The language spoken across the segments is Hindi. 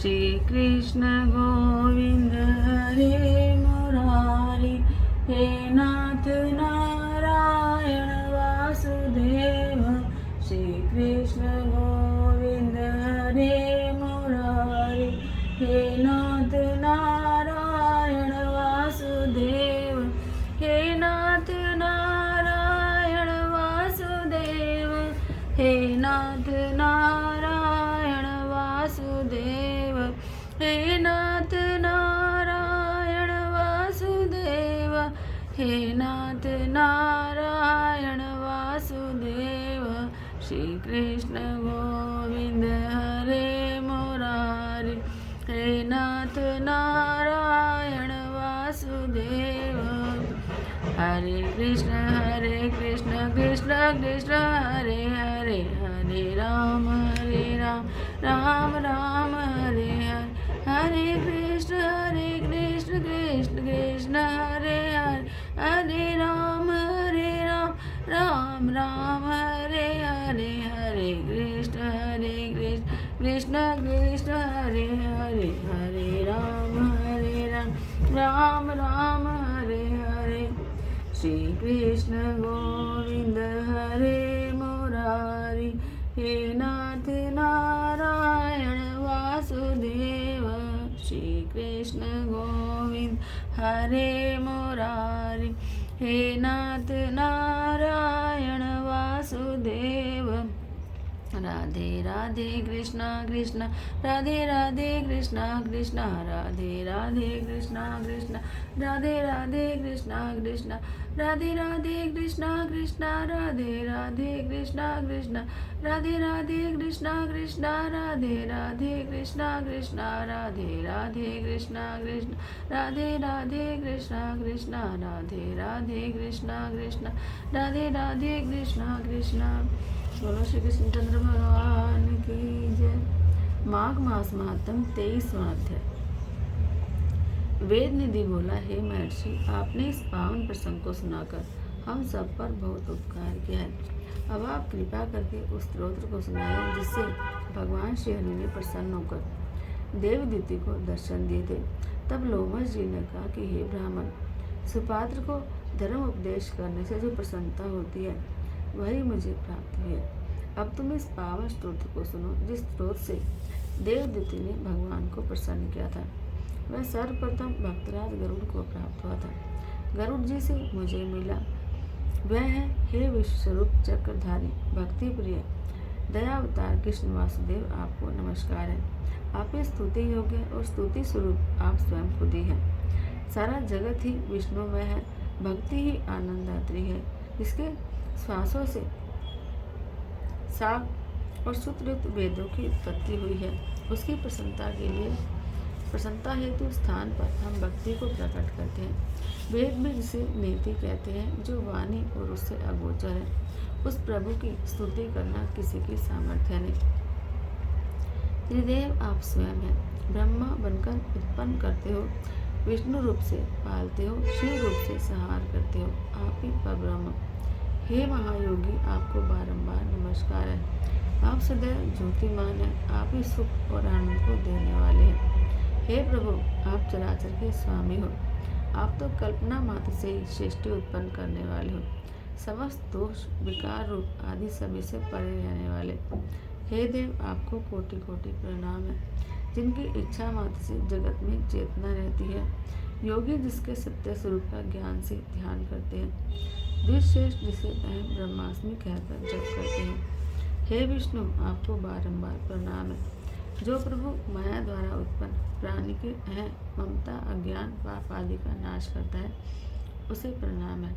श्री कृष्ण गोविंद हरे मुरारी। हे नाथ नारायण वासुदेव। श्री कृष्ण गोविंद हरे मुरारी। हे नाथ नारायण वासुदेव। हे नाथ नारायण वासुदेव। हे नाथ नारायण वासुदेव। हे नाथ नारायण वासुदेव। हे नाथ नारायण वासुदेव। श्री कृष्ण गोविंद हरे मुरारी। हे नाथ नारायण वासुदेव। हरे कृष्ण कृष्ण कृष्ण हरे हरे। हरे राम राम राम हरे हरे। हरे कृष्ण कृष्ण कृष्ण हरे हरे। हरे राम राम राम हरे हरे। हरे कृष्ण कृष्ण कृष्ण हरे हरे। हरे राम राम राम हरे हरे। श्री कृष्ण गोविंद हरे मुरारी। हे नाथ नारायण वासुदेव। श्री कृष्ण गोविंद हरे मुरारी। हे नाथ नारायण वासुदेव। राधे राधे कृष्णा कृष्णा राधे राधे कृष्णा कृष्णा राधे राधे कृष्णा कृष्णा राधे राधे कृष्णा कृष्णा राधे राधे कृष्णा कृष्णा राधे राधे कृष्णा कृष्णा राधे राधे कृष्णा कृष्णा राधे राधे कृष्णा कृष्णा राधे राधे कृष्णा कृष्णा राधे राधे कृष्णा कृष्णा राधे राधे कृष्णा कृष्णा राधे राधे कृष्णा कृष्णा। बोलो श्री कृष्णचंद्र भगवान की जय। माघ मास महात्म 23वां अध्याय। वेद निधि बोला, हे महर्षि, आपने इस पावन प्रसंग को सुनाकर हम सब पर बहुत उपकार किया है। अब आप कृपा करके उस स्तोत्र को सुनाएं जिससे भगवान श्री हरि ने प्रसन्न होकर देवदूति को दर्शन दिए थे। तब लोमश जी ने कहा कि हे ब्राह्मण, सुपात्र को धर्म उपदेश करने से जो प्रसन्नता होती है वही मुझे प्राप्त हुई है। अब तुम इस पावन स्तोत्र को सुनो जिस स्त्रोत से देवदूति ने भगवान को प्रसन्न किया था। वह सर्वप्रथम भक्तराज गरुड़ को प्राप्त हुआ था। गरुड़ जी से मुझे मिला वह है, हे विश्वस्वरूप चक्रधारी भक्ति प्रिय दयावतार कृष्ण वासुदेव, आपको नमस्कार है। आप ही स्तुति योग्य और स्तुति स्वरूप आप स्वयं खुद ही हैं। सारा जगत ही विष्णुमय है। भक्ति ही आनंददात्री है। जिसके श्वासों से साग और सूत्रयुक्त वेदों की उत्पत्ति हुई है, उसकी प्रसन्नता हेतु स्थान पर हम भक्ति को प्रकट करते हैं। वेद में जिसे नेति कहते हैं, जो वाणी और उससे अगोचर है, उस प्रभु की स्तुति करना किसी की सामर्थ्य नहीं। त्रिदेव आप स्वयं हैं। ब्रह्मा बनकर उत्पन्न करते हो, विष्णु रूप से पालते हो, शिव रूप से संहार करते हो, आप ही परब्रह्म। हे महायोगी, आपको बारंबार नमस्कार है। आप सदैव ज्योतिमान हैं। आप ही सुख और आनंद को देने वाले हैं। हे प्रभु, आप चराचर के स्वामी हो। आप तो कल्पना मात्र से ही सृष्टि उत्पन्न करने वाले हो। समस्त दोष विकार रूप आदि सभी से परे रहने वाले। हे देव, आपको कोटि कोटि प्रणाम है। जिनकी इच्छा मात्र से जगत में चेतना रहती है, योगी जिसके सत्य स्वरूप का ज्ञान से ध्यान करते हैं, द्विश्रेष्ठ जिसे अहम ब्रह्मास्मि कहकर जप करते हैं। हे विष्णु, आपको बारंबार प्रणाम है। जो प्रभु माया द्वारा उत्पन्न प्राणी के अहम ममता अज्ञान पाप आदि का नाश करता है, उसे प्रणाम है।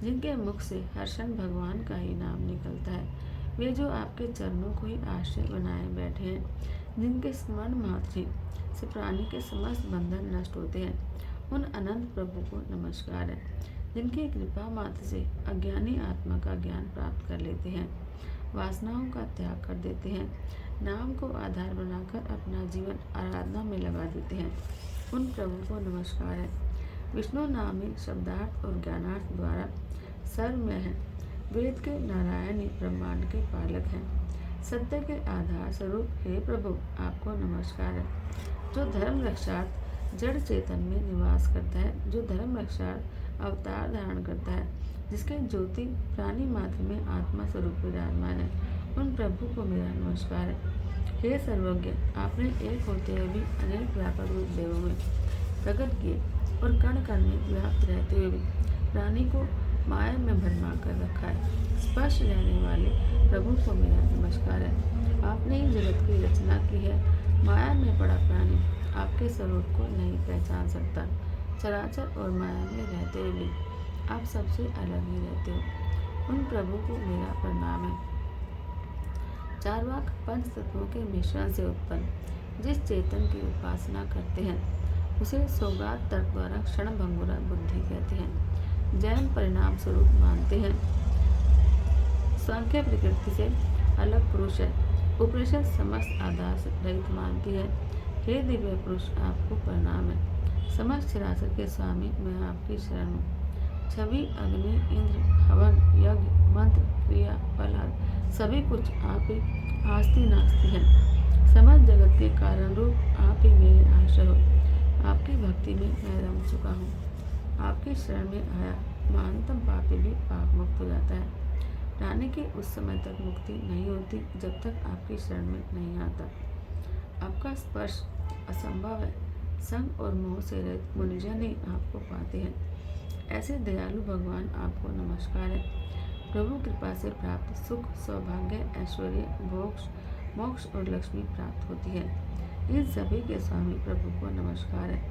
जिनके मुख से हर्षण भगवान का ही नाम निकलता है, वे जो आपके चरणों को ही आश्रय बनाए बैठे हैं, जिनके स्मरण मात्र ही से प्राणी के समस्त बंधन नष्ट होते हैं, उन अनंत प्रभु को नमस्कार है। जिनकी कृपा मात्र से अज्ञानी आत्मा का ज्ञान प्राप्त कर लेते हैं, वासनाओं का त्याग कर देते हैं, नाम को आधार बनाकर अपना जीवन आराधना में लगा देते हैं, उन प्रभु को नमस्कार है। विष्णु नाम ही शब्दार्थ और ज्ञानार्थ द्वारा सर्वमय है। वेद के नारायण ही ब्रह्मांड के पालक हैं। सत्य के आधार स्वरूप हे प्रभु आपको नमस्कार है। जो धर्म रक्षार्थ जड़ चेतन में निवास करता है, जो धर्म रक्षार्थ अवतार धारण करता है, जिसके ज्योति प्राणी मात्र में आत्मा स्वरूप विराजमान है, उन प्रभु को मेरा नमस्कार है। हे सर्वज्ञ, आपने एक होते हुए भी अनेक व्यापक रूप देवों में प्रकट किए और कण कण में व्याप्त रहते हुए भी प्राणी को माया में भरमा कर रखा है। स्पर्श रहने वाले प्रभु को मेरा नमस्कार है। आपने ही जगत की रचना की है। माया में पड़ा प्राणी आपके स्वरूप को नहीं पहचान सकता। चराचर और माया में रहते हुए भी आप सबसे अलग ही रहते हो। उन प्रभु को मेरा प्रणाम है। चारवाक पंच तत्वों के मिश्रण से उत्पन्न जिस चेतन की उपासना करते हैं उसे सौगात तर्क द्वारा क्षण भंगुरा बुद्धि कहते हैं। जैन परिणाम स्वरूप मानते हैं सांख्य प्रकृति से अलग पुरुष है। उपनिषद समस्त आधार से रहित मानती है। हे दिव्य पुरुष, आपको प्रणाम है। समस्त चराचर के स्वामी मैं आपकी शरण हूँ। छवि, अग्नि, इंद्र, हवन, यज्ञ, मंत्र, क्रिया, फलाद सभी कुछ आप ही आस्ति नास्ति है। समस्त जगत के कारण रूप आप ही मेरे आश्रय हो। आपकी भक्ति में मैं रम चुका हूँ। आपकी शरण में आया महानतम पापी भी पाप मुक्त हो जाता है। प्राणी की उस समय तक मुक्ति नहीं होती जब तक आपकी शरण में नहीं आता। आपका स्पर्श असंभव है। संग और मोह से रहित मुनिजन ही आपको पाते हैं। ऐसे दयालु भगवान आपको नमस्कार है। प्रभु कृपा से प्राप्त सुख, सौभाग्य, ऐश्वर्य, मोक्ष और लक्ष्मी प्राप्त होती है। इन सभी के स्वामी प्रभु को नमस्कार है।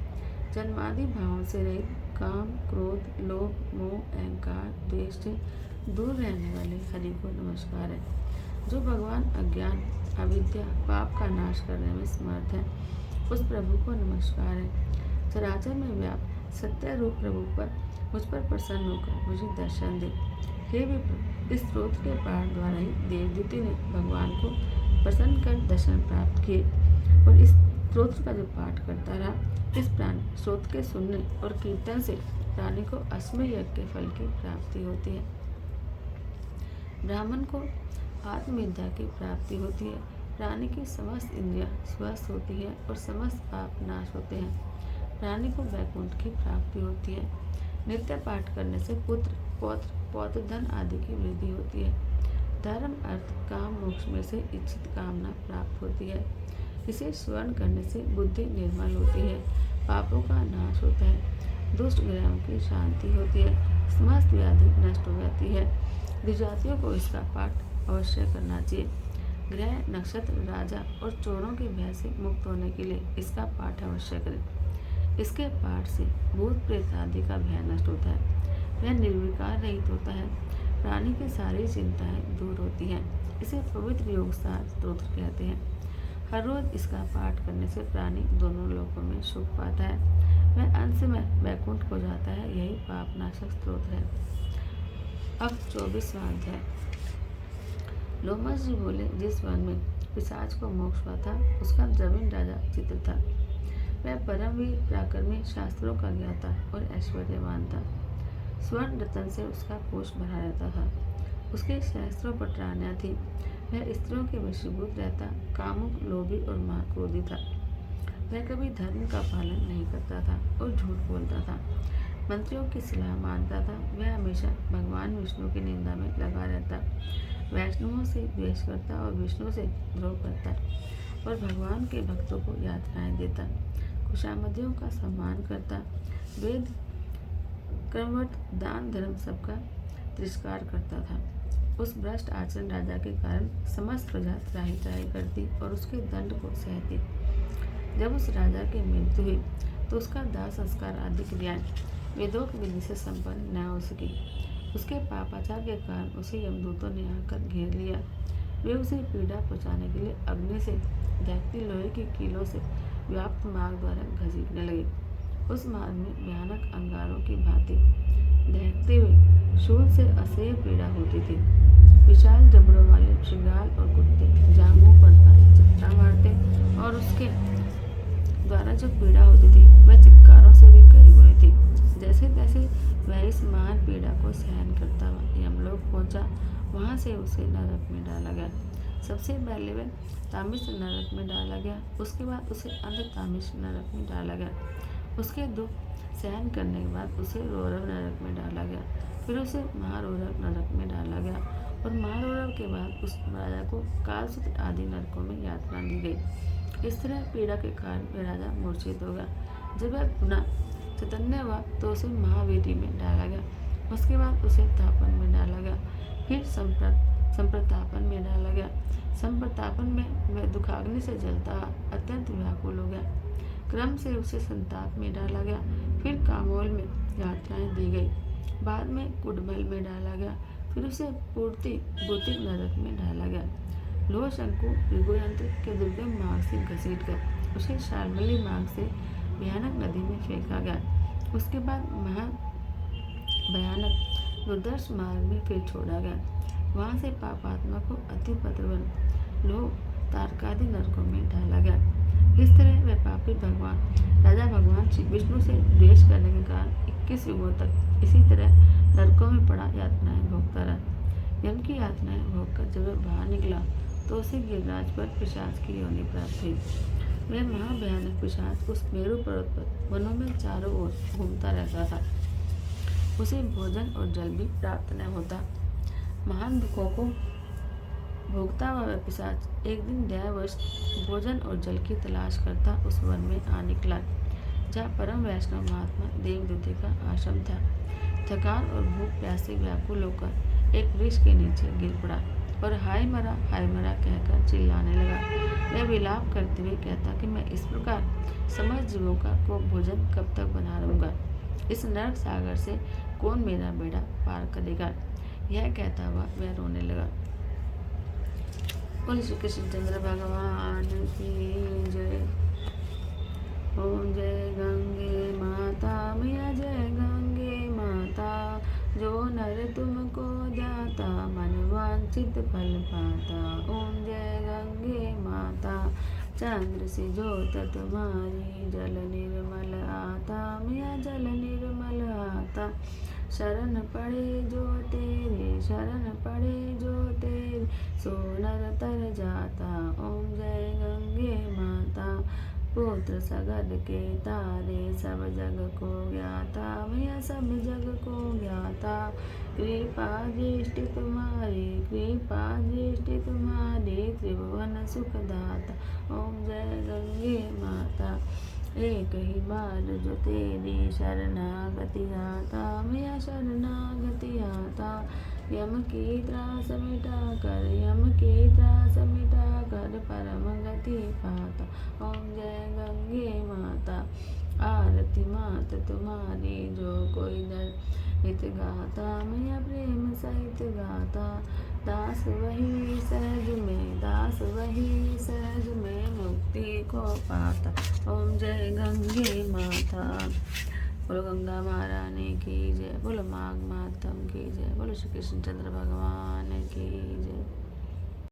जन्मादि भावों से रहित काम, क्रोध, लोभ, मोह, अहंकार, द्वेष से दूर रहने वाले हरि को नमस्कार है। जो भगवान अज्ञान, अविद्या, पाप का नाश करने में समर्थ है, उस प्रभु को नमस्कार है। चराचर में व्याप्त सत्य रूप प्रभु पर मुझ पर प्रसन्न होकर मुझे दर्शन दे। हे विप्र, इस स्रोत के पाठ द्वारा ही देवदूती ने भगवान को प्रसन्न कर दर्शन प्राप्त किए और इस स्रोत का जो पाठ करता रहा, इस प्राणी स्रोत के सुनने और कीर्तन से प्राणी को अश्वमेध यज्ञ के फल की प्राप्ति होती है। ब्राह्मण को आत्मविद्या की प्राप्ति होती है। प्राणी की समस्त इंद्रियां स्वस्थ होती है और समस्त पाप नाश होते हैं। प्राणी को वैकुंठ की प्राप्ति होती है। नित्य पाठ करने से पुत्र, पौत्र, पौत्र धन आदि की वृद्धि होती है। धर्म, अर्थ, काम, मोक्ष में से इच्छित कामना प्राप्त होती है। इसे स्मरण करने से बुद्धि निर्मल होती है। पापों का नाश होता है। दुष्ट ग्रहों की शांति होती है। समस्त व्याधि नष्ट हो जाती है। द्विजातियों को इसका पाठ अवश्य करना चाहिए। ग्रह, नक्षत्र, राजा और चोरों के भय से मुक्त होने के लिए इसका पाठ अवश्य करें। इसके पाठ से भूत प्रेत आदि का भय नष्ट होता है। वह निर्विकार रहित होता है। प्राणी की सारी चिंताएं दूर होती हैं। इसे पवित्र योगसार स्तोत्र कहते हैं। हर रोज इसका पाठ करने से प्राणी दोनों लोकों में सुख पाता है। वह अंत में वैकुंठ को जाता है। यही पापनाशक स्तोत्र है। अब 24वां अध्याय। लोमस जी बोले, जिस वन में पिशाच को मोक्ष हुआ था उसका जमीन राजा चित्र था। वह परमवीर, पराक्रमी, शास्त्रों का ज्ञाता और ऐश्वर्यवान था। स्वर्ण रतन से उसका कोष भरा रहता था। उसके शास्त्रों पर रानियां थी। वह स्त्रियों के वशीभूत रहता, कामुक, लोभी और महाक्रोधी था। वह कभी धर्म का पालन नहीं करता था और झूठ बोलता था। मंत्रियों की सलाह मानता था। वह हमेशा भगवान विष्णु की निंदा में लगा रहता। वैष्णवों से द्वेष करता और विष्णु से द्रोह करता और भगवान के भक्तों को यातनाएं देता। खुशामदियों का सम्मान करता। वेद, कर्मवत, दान, धर्म सबका तिरस्कार करता था। उस भ्रष्ट आचरण राजा के कारण समस्त प्रजा त्राही त्राही करती और उसके दंड को सहती। जब उस राजा की मृत्यु हुई तो उसका दाह संस्कार आदि क्रियाएं वेदोक्त विधि से संपन्न न हो सकी। उसके पापाचार के कारण उसे यमदूतों ने आकर घेर लिया। वे उसे पीड़ा पहुँचाने के लिए अग्नि से दहकती लोहे की कीलों से व्याप्त मार्ग द्वारा घसीटने लगे। उस मार्ग में भयानक अंगारों की भांति दहकते हुए शूल से असह्य पीड़ा होती थी। विशाल जबड़ों वाले श्रृंगार और कुत्ते जांघों पर चपटा मारते और उसके द्वारा जो पीड़ा होती थी वह चित्कारों से भी कई गुणी थी। जैसे तैसे वह इस महान पीड़ा को सहन करता हुआ यमलोक पहुंचा। वहां से उसे नरक में डाला गया। सबसे पहले वह तामिश्र नरक में डाला गया, उसके बाद उसे अंध तामिश्र नरक में डाला गया। उसके दुख सहन करने के बाद उसे रौरव नरक में डाला गया, फिर उसे महारौरव नरक में डाला गया और महारौरव के बाद उस राजा को कालसूत्र आदि नरकों में यातना दी गई। इस तरह पीड़ा के कारण वह राजा मूर्छित हो गया। जब वह पुनः चैतन्य हुआ तो उसे महावीरी में डाला गया, उसके बाद उसे तापन में डाला गया, फिर संप्रतापन में डाला गया। संप्रतापन में वह दुखाग्नि से जलता अत्यंत व्याकुल हो गया। क्रम से उसे संताप में डाला गया, फिर कामोल में यातनाएं दी गई, बाद में कुडमल में डाला गया, फिर उसे पूर्ति भौतिक नरक में डाला गया। लोह शंकु ऋगुयंत्र के दुर्गम मार्ग से घसीट कर उसे शाल्मली मार्ग से भयानक नदी में फेंका गया। उसके बाद महा भयानक दुर्दर्श मार्ग में फिर छोड़ा गया। वहां से पापात्मा को अति पत्रवन लोह तारकादि नरकों में डाला गया। इस तरह वह पापी भगवान राजा भगवान श्री विष्णु से द्वेष करने के कारण 21 युगों तक इसी तरह नरकों में पड़ा यातनाएं भोगता रहा। यम की यातनाएं भोगकर जब वह बाहर निकला तो उसे गिरिराज पर पिशाच की योनि प्राप्त हुई। वह महाभयानक पिशाच उस मेरु पर्वत पर वनों में चारों ओर घूमता रहता था। उसे भोजन और जल भी प्राप्त न होता। महान दुखों को भोगता हुआ वह पिशाच एक दिन दयावश भोजन और जल की तलाश करता उस वन में आ निकला, जहाँ परम वैष्णव महात्मा देवदूती का आश्रम था। थकान और भूख प्यास से व्याकुल होकर एक वृक्ष के नीचे गिर पड़ा और हाय मरा कहकर चिल्लाने लगा। वह विलाप करते हुए कहता कि मैं इस प्रकार समस्त जीवों को भोजन कब तक बना रहूंगा। इस नरक सागर से कौन मेरा बेड़ा पार करेगा। यह कहता हुआ वह रोने लगा। बोल श्री कृष्णचंद्र भगवान की जय। ओम जय गंगे माता मैया जय गंगे माता, जो नर तुमको जाता मन वांछित फल पाता। ओम जय गंगे माता, चंद्र से जोत तुम्हारी जल निर्मल आता, मैया जल निर्मल आता। शरण पड़े जो तेरे, शरण पड़े जो तेरे, सो नर तर जाता। ओम जय गंगे माता, पुत्र सगद के तारे, सब जग को ज्ञाता, मैया सब जग को ज्ञाता। कृपा दृष्टि तुम्हारी, कृपा दृष्टि तुम्हारी, त्रिभुवन सुखदाता। ओम जय गंगे माता, एक ही बार जो तेरी शरणागति आता, मैया शरणागति आता। यम की त्रास मिटा कर, यम की त्रास मिटा कर, परम गति पाता। ओम जय गंगे माता, आरती मात तुम्हारी, जो कोई नर नित गाता, मैया प्रेम सहित गाता। दास वही सहज में, दास वही सहज में, मुक्ति को पाता। ओम जय गंगे माता। बोलो गंगा महारानी की जय, बोलो माघ मातम की जय, बोलो श्री कृष्णचंद्र भगवान की जय।